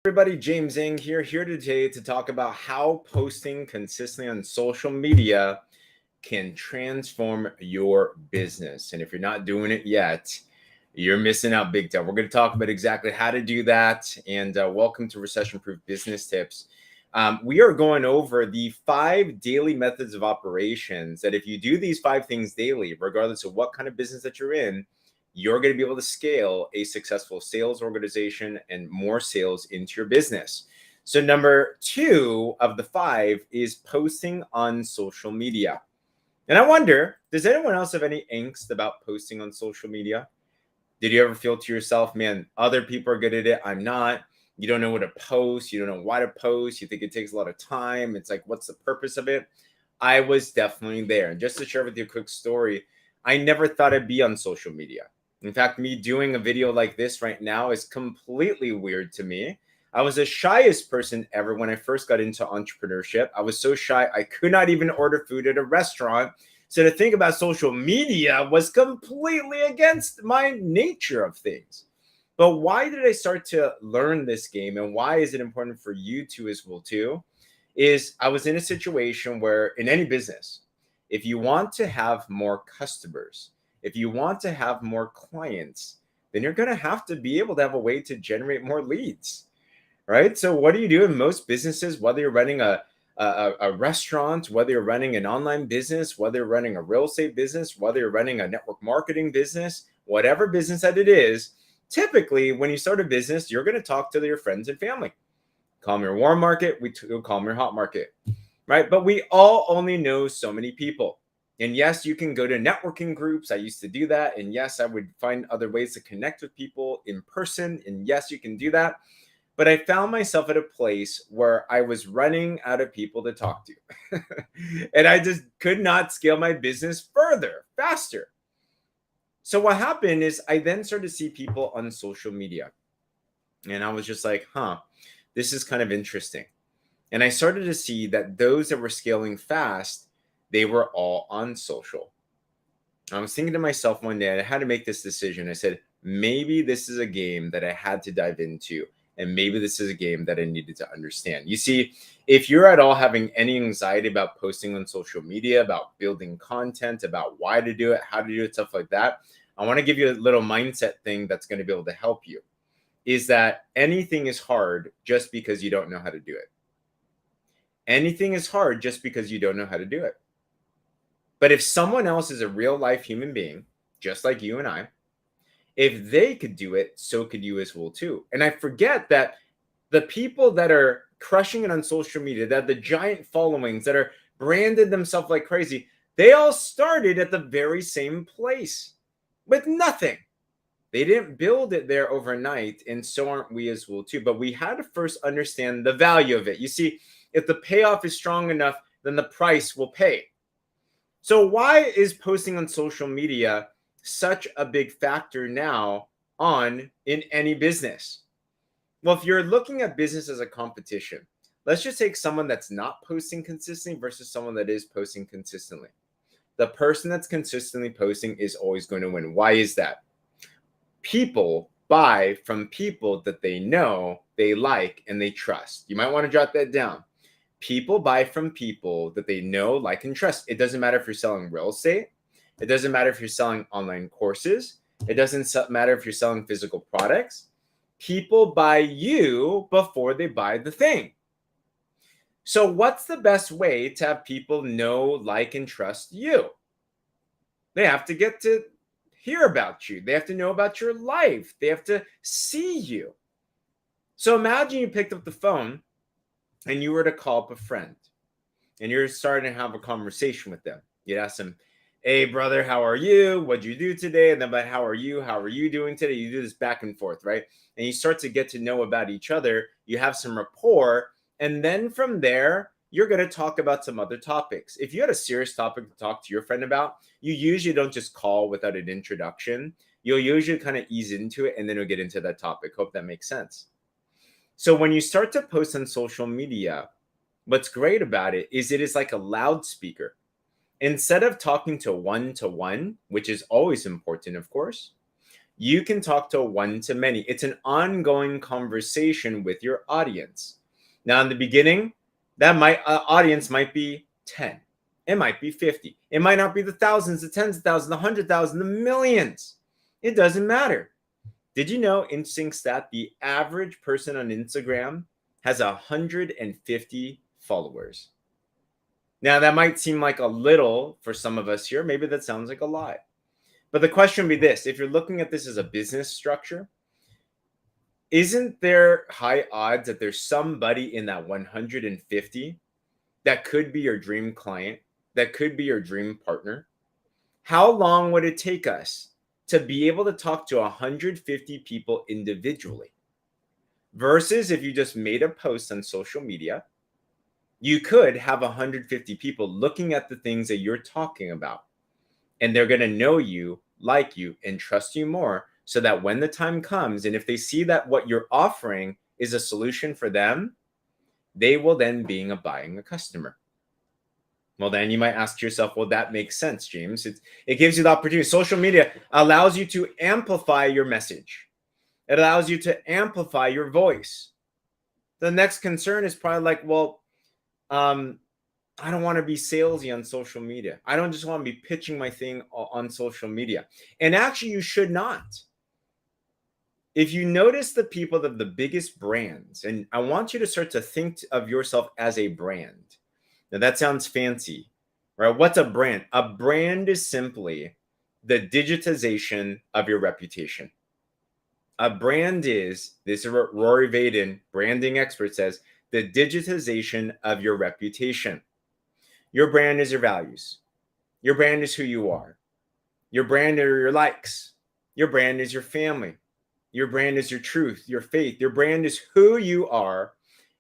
Everybody, James Ing here today to talk about how posting consistently on social media can transform your business. And if you're not doing it yet, you're missing out big time. We're going to talk about exactly how to do that. And welcome to Recession Proof Business Tips. We are going over the 5 daily methods of operations that if you do these 5 things daily, regardless of what kind of business that you're in, you're going to be able to scale a successful sales organization and more sales into your business. So number 2 of the 5 is posting on social media. And I wonder, does anyone else have any angst about posting on social media? Did you ever feel to yourself, man, other people are good at it, I'm not? You don't know what to post, you don't know why to post, you think it takes a lot of time. It's like, what's the purpose of it? I was definitely there. And just to share with you a quick story, I never thought I'd be on social media. In fact, me doing a video like this right now is completely weird to me. I was the shyest person ever when I first got into entrepreneurship. I was so shy, I could not even order food at a restaurant. So to think about social media was completely against my nature of things. But why did I start to learn this game, and why is it important for you to as well too? Is I was in a situation where in any business, if you want to have more customers, if you want to have more clients, then you're going to have to be able to have a way to generate more leads, right? So what do you do in most businesses, whether you're running a restaurant, whether you're running an online business, whether you're running a real estate business, whether you're running a network marketing business, whatever business that it is, typically when you start a business, you're going to talk to your friends and family. Call them your warm market, we call them your hot market, right? But we all only know so many people. And yes, you can go to networking groups. I used to do that. And yes, I would find other ways to connect with people in person. And yes, you can do that. But I found myself at a place where I was running out of people to talk to. And I just could not scale my business further, faster. So what happened is I then started to see people on social media. And I was just like, this is kind of interesting. And I started to see that those that were scaling fast, they were all on social. I was thinking to myself one day, I had to make this decision. I said, maybe this is a game that I had to dive into. And maybe this is a game that I needed to understand. You see, if you're at all having any anxiety about posting on social media, about building content, about why to do it, how to do it, stuff like that, I want to give you a little mindset thing that's going to be able to help you. Is that anything is hard just because you don't know how to do it. Anything is hard just because you don't know how to do it. But if someone else is a real life human being, just like you and I, if they could do it, so could you as well too. And I forget that the people that are crushing it on social media, that the giant followings that are branded themselves like crazy, they all started at the very same place with nothing. They didn't build it there overnight, and so aren't we as well too. But we had to first understand the value of it. You see, if the payoff is strong enough, then the price will pay. So why is posting on social media such a big factor now in any business? Well, if you're looking at business as a competition, let's just take someone that's not posting consistently versus someone that is posting consistently. The person that's consistently posting is always going to win. Why is that? People buy from people that they know, they like, and they trust. You might want to jot that down. People buy from people that they know, like, and trust. It doesn't matter if you're selling real estate. It doesn't matter if you're selling online courses. It doesn't matter if you're selling physical products. People buy you before they buy the thing. So what's the best way to have people know, like, and trust you? They have to get to hear about you. They have to know about your life. They have to see you. So imagine you picked up the phone and you were to call up a friend and you're starting to have a conversation with them. You'd ask them, hey, brother, how are you? What'd you do today? And then, but how are you? How are you doing today? You do this back and forth, right? And you start to get to know about each other. You have some rapport. And then from there, you're going to talk about some other topics. If you had a serious topic to talk to your friend about, you usually don't just call without an introduction. You'll usually kind of ease into it and then you'll get into that topic. Hope that makes sense. So when you start to post on social media, what's great about it is like a loudspeaker. Instead of talking to one, which is always important, of course, You can talk to one-to-many. It's an ongoing conversation with your audience. Now, in the beginning, that audience might be 10. It might be 50. It might not be the thousands, the tens of thousands, the 100,000, the millions. It doesn't matter. Did you know, interesting stat, the average person on Instagram has 150 followers. Now, that might seem like a little for some of us here. Maybe that sounds like a lot. But the question would be this: if you're looking at this as a business structure, isn't there high odds that there's somebody in that 150 that could be your dream client, that could be your dream partner? How long would it take us to be able to talk to 150 people individually? Versus if you just made a post on social media, you could have 150 people looking at the things that you're talking about, and they're going to know you, like you, and trust you more, so that when the time comes, and if they see that what you're offering is a solution for them, they will then be buying a customer. Well, then you might ask yourself, well, that makes sense, James. It gives you the opportunity. Social media allows you to amplify your message. It allows you to amplify your voice. The next concern is probably like, well, I don't want to be salesy on social media. I don't just want to be pitching my thing on social media. And actually, you should not. If you notice the people that the biggest brands, and I want you to start to think of yourself as a brand. Now, that sounds fancy, right? What's a brand? A brand is simply the digitization of your reputation. A brand is, this is what Rory Vaden, branding expert, says, the digitization of your reputation. Your brand is your values. Your brand is who you are. Your brand are your likes. Your brand is your family. Your brand is your truth, your faith. Your brand is who you are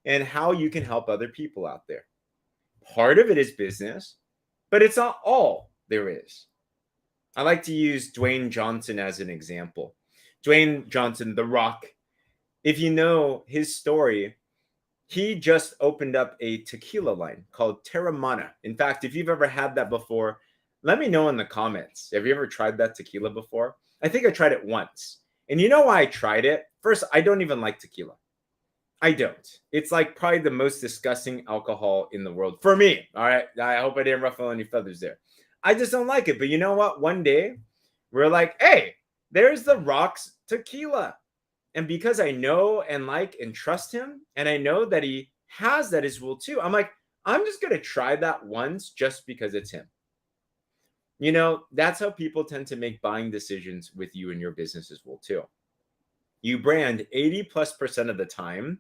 and how you can help other people out there. Part of it is business, but it's not all there is. I like to use Dwayne Johnson as an example. Dwayne Johnson, The Rock, if you know his story, he just opened up a tequila line called Terramana. In fact, if you've ever had that before, let me know in the comments. Have you ever tried that tequila before? I think I tried it once. And you know why I tried it? First, I don't even like tequila. I don't. It's like probably the most disgusting alcohol in the world for me. All right. I hope I didn't ruffle any feathers there. I just don't like it. But you know what? One day we're like, hey, there's the Rock's tequila. And because I know and like and trust him, and I know that he has that as well too, I'm like, I'm just going to try that once just because it's him. You know, that's how people tend to make buying decisions with you and your business as well too. You brand 80+% of the time.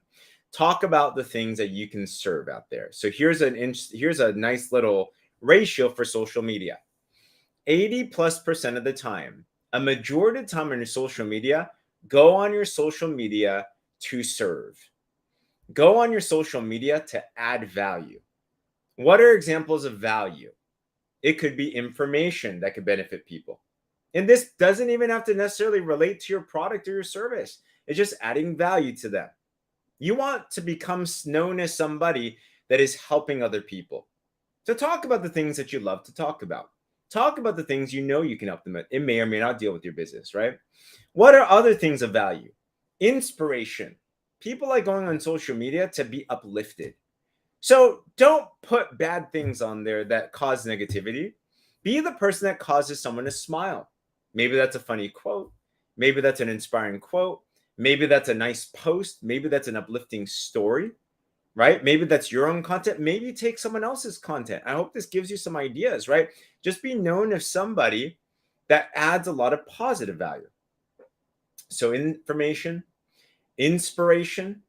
Talk about the things that you can serve out there. So here's a nice little ratio for social media. 80+% of the time, a majority of the time on your social media, go on your social media to serve. Go on your social media to add value. What are examples of value? It could be information that could benefit people. And this doesn't even have to necessarily relate to your product or your service. It's just adding value to them. You want to become known as somebody that is helping other people. So talk about the things that you love to talk about. Talk about the things you know you can help them with. It may or may not deal with your business, right? What are other things of value? Inspiration. People like going on social media to be uplifted. So don't put bad things on there that cause negativity. Be the person that causes someone to smile. Maybe that's a funny quote. Maybe that's an inspiring quote. Maybe that's a nice post. Maybe that's an uplifting story, right? Maybe that's your own content. Maybe take someone else's content. I hope this gives you some ideas, right? Just be known as somebody that adds a lot of positive value. So information, inspiration.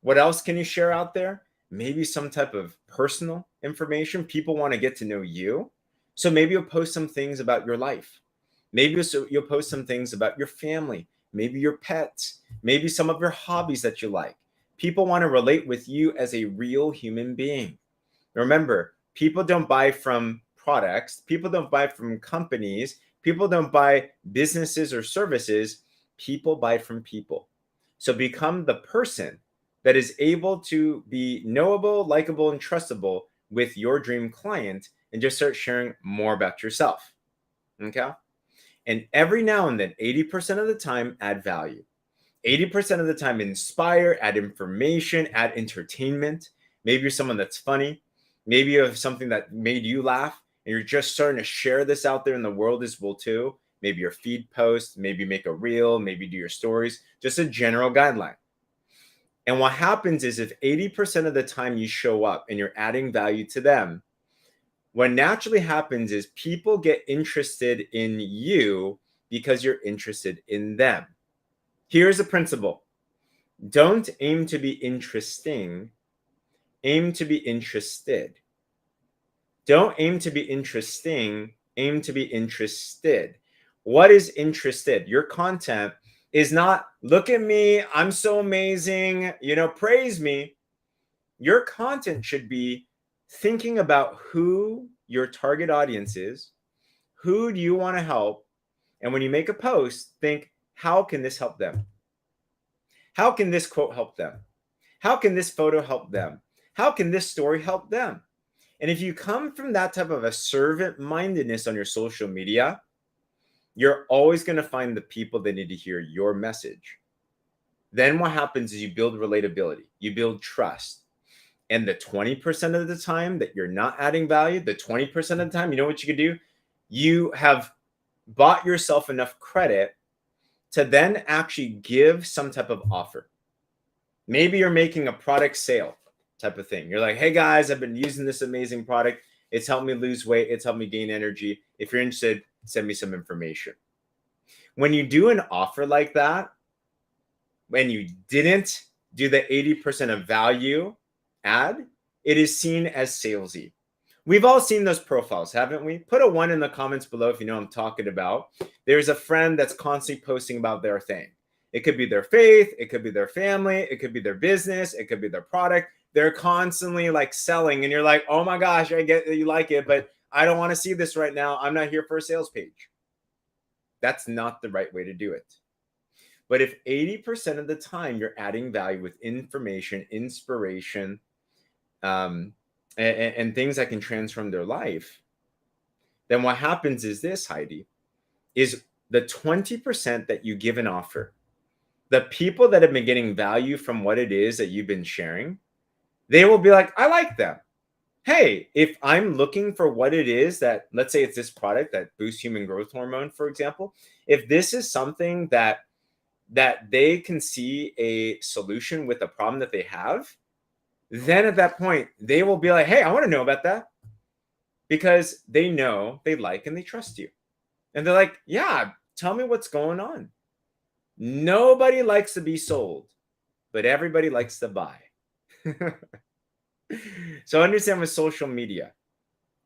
What else can you share out there? Maybe some type of personal information. People want to get to know you. So maybe you'll post some things about your life. Maybe you'll post some things about your family, maybe your pets, maybe some of your hobbies that you like. People want to relate with you as a real human being. Remember, people don't buy from products. People don't buy from companies. People don't buy businesses or services. People buy from people. So become the person that is able to be knowable, likable, and trustable with your dream client, and just start sharing more about yourself. Okay. And every now and then, 80% of the time, add value. 80% of the time, inspire, add information, add entertainment. Maybe you're someone that's funny. Maybe you have something that made you laugh and you're just starting to share this out there in the world as well too. Maybe your feed post, maybe make a reel, maybe do your stories, just a general guideline. And what happens is if 80% of the time you show up and you're adding value to them, what naturally happens is people get interested in you because you're interested in them. Here's a principle. Don't aim to be interesting, aim to be interested. Don't aim to be interesting, aim to be interested. What is interested? Your content is not, look at me, I'm so amazing, praise me. Your content should be thinking about who your target audience is, who do you want to help, and when you make a post, think, how can this help them? How can this quote help them? How can this photo help them? How can this story help them? And if you come from that type of a servant mindedness on your social media, you're always going to find the people that need to hear your message. Then what happens is you build relatability, you build trust. And the 20% of the time that you're not adding value, the 20% of the time, you know what you could do? You have bought yourself enough credit to then actually give some type of offer. Maybe you're making a product sale type of thing. You're like, hey guys, I've been using this amazing product. It's helped me lose weight. It's helped me gain energy. If you're interested, send me some information. When you do an offer like that, when you didn't do the 80% of value ad, it is seen as salesy. We've all seen those profiles, haven't we? Put a 1 in the comments below if you know what I'm talking about. There's a friend that's constantly posting about their thing. It could be their faith, it could be their family, it could be their business, it could be their product. They're constantly like selling and you're like, oh my gosh, I get that you like it, but I don't want to see this right now. I'm not here for a sales page. That's not the right way to do it. But if 80% of the time you're adding value with information, inspiration, and things that can transform their life, then what happens is this, Heidi, is the 20% that you give an offer, the people that have been getting value from what it is that you've been sharing, they will be like, I like them. Hey, if I'm looking for what it is that, let's say it's this product that boosts human growth hormone, for example, if this is something that they can see a solution with a problem that they have, then at that point, they will be like, hey, I want to know about that, because they know, they like, and they trust you. And they're like, yeah, tell me what's going on. Nobody likes to be sold, but everybody likes to buy. So understand with social media,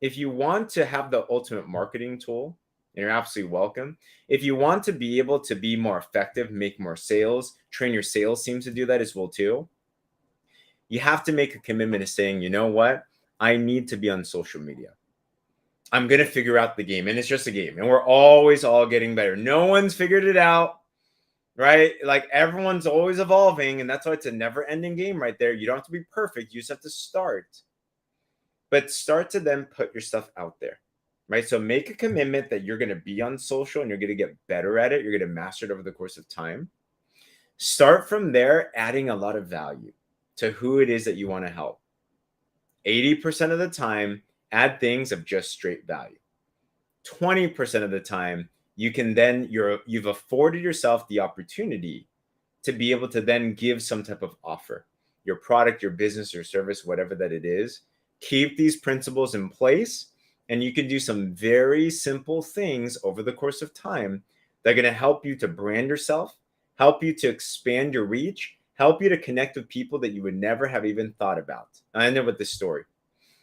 if you want to have the ultimate marketing tool, and you're absolutely welcome. If you want to be able to be more effective, make more sales, train your sales teams to do that as well too, you have to make a commitment to saying, you know what? I need to be on social media. I'm going to figure out the game. And it's just a game. And we're always all getting better. No one's figured it out, right? Like everyone's always evolving. And that's why it's a never ending game right there. You don't have to be perfect. You just have to start. But start to then put your stuff out there, right? So make a commitment that you're going to be on social and you're going to get better at it. You're going to master it over the course of time. Start from there, adding a lot of value to who it is that you want to help. 80% of the time, add things of just straight value. 20% of the time, you can then, you've afforded yourself the opportunity to be able to then give some type of offer. Your product, your business, your service, whatever that it is. Keep these principles in place, and you can do some very simple things over the course of time that are going to help you to brand yourself, help you to expand your reach, help you to connect with people that you would never have even thought about. I end up with this story.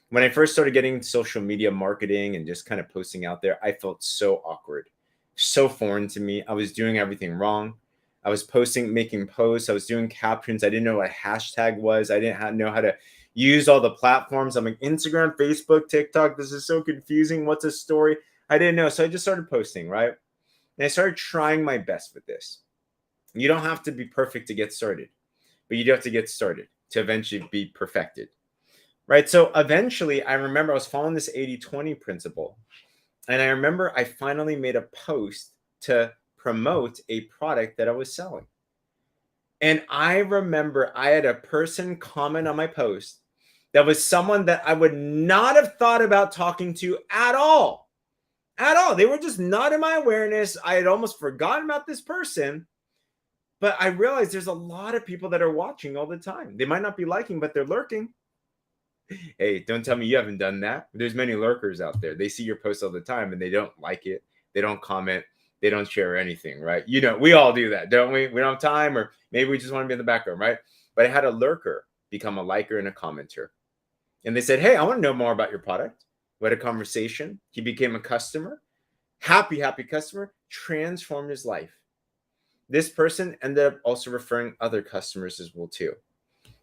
When I first started getting social media marketing and just kind of posting out there, I felt so awkward, so foreign to me. I was doing everything wrong. I was making posts. I was doing captions. I didn't know what a hashtag was. I didn't know how to use all the platforms. I'm like, Instagram, Facebook, TikTok. This is so confusing. What's a story? I didn't know. So I just started posting, right? And I started trying my best with this. You don't have to be perfect to get started, but you do have to get started to eventually be perfected, right? So eventually, I remember I was following this 80-20 principle. And I remember I finally made a post to promote a product that I was selling. And I remember I had a person comment on my post that was someone that I would not have thought about talking to at all. At all. They were just not in my awareness. I had almost forgotten about this person. But I realized there's a lot of people that are watching all the time. They might not be liking, but they're lurking. Hey, don't tell me you haven't done that. There's many lurkers out there. They see your posts all the time and they don't like it. They don't comment. They don't share anything, right? You know, we all do that, don't we? We don't have time, or maybe we just want to be in the background, right? But I had a lurker become a liker and a commenter. And they said, hey, I want to know more about your product. We had a conversation. He became a customer. Happy customer. Transformed his life. This person ended up also referring other customers as well too.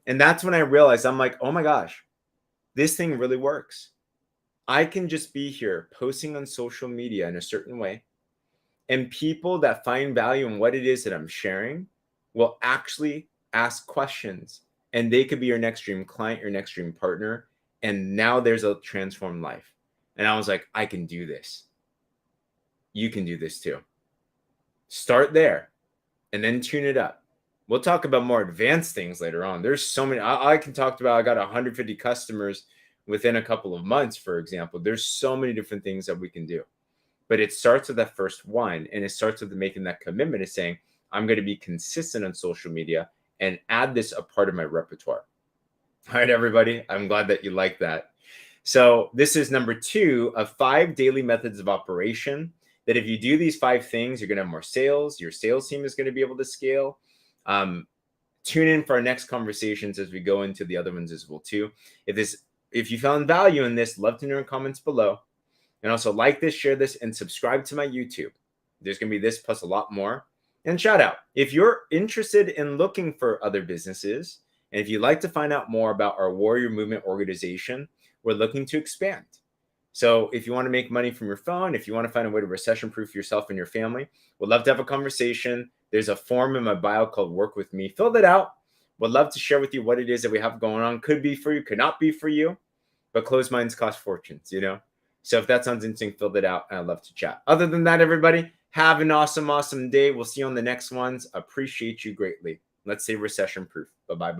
And that's when I realized, I'm like, oh my gosh, this thing really works. I can just be here posting on social media in a certain way, and people that find value in what it is that I'm sharing will actually ask questions, and they could be your next dream client, your next dream partner. And now there's a transformed life. And I was like, I can do this. You can do this too. Start there and then tune it up. We'll talk about more advanced things later on. There's so many. I can talk about, I got 150 customers within a couple of months, for example. There's so many different things that we can do. But it starts with that first one, and it starts with making that commitment of saying, I'm going to be consistent on social media and add this a part of my repertoire. All right, everybody. I'm glad that you like that. So this is number 2 of 5 daily methods of operation that if you do these 5 things, you're going to have more sales. Your sales team is going to be able to scale. Tune in for our next conversations as we go into the other ones as well too. If you found value in this, love to know in comments below. And also like this, share this, and subscribe to my YouTube. There's going to be this plus a lot more. And shout out, if you're interested in looking for other businesses, and if you'd like to find out more about our Warrior Movement organization, we're looking to expand. So if you want to make money from your phone, if you want to find a way to recession-proof yourself and your family, we'd love to have a conversation. There's a form in my bio called Work With Me. Fill that out. Would love to share with you what it is that we have going on. Could be for you, could not be for you, but closed minds cost fortunes, you know? So if that sounds interesting, fill it out, and I'd love to chat. Other than that, everybody, have an awesome day. We'll see you on the next ones. Appreciate you greatly. Let's say recession-proof. Bye-bye.